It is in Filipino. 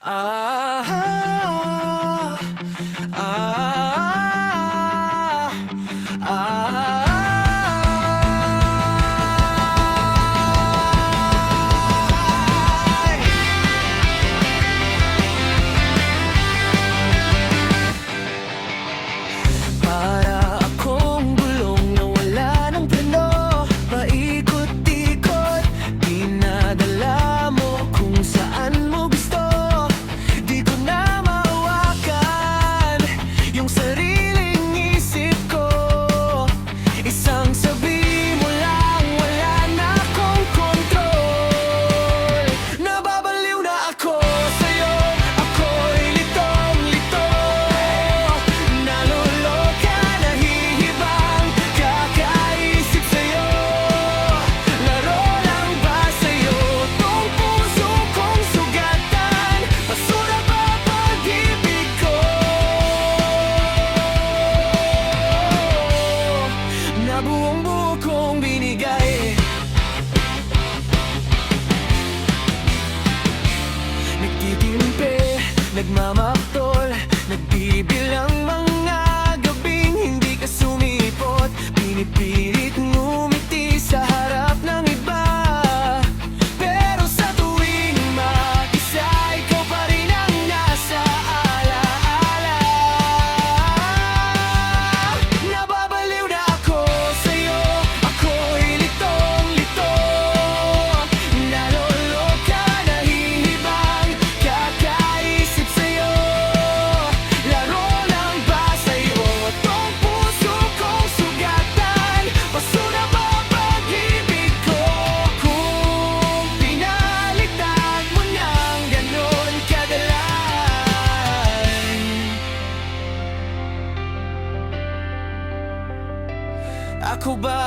Ah, ah, ah, para akong gulong na wala ng preno, paikot-ikot, dinadala mo kung saan mo gusto. Di ko na mahawakan yung sariling isip ko. Isang sabi mo lang, wala na akong kontrol. Nababaliw na ako sa'yo, ako'y litong-lito. Naluloka, nahihibang, kakaisip sa'yo. Laro lang ba sa'yo tong puso kong sugatan? Basura ba pag-ibig ko? Na buong-buo kong binigay. Nagtitimpe, nagmamaktol, nagbibilang mga gabing hindi ka sumipot. Pinipilit ngumiti sa harap ng iba, pero sa tuwing mag-isa, ikaw pa rin ang nasa alaala. Nababaliw na ako sa'yo, ako'y litong-lito. Naloloka, nahihibang, kakaisip sa'yo. Laro lang ba sa'yo tong puso kong sugatan? Basura ba pag-ibig ko kung pinalitan mo ng ganon kadalan? Ako ba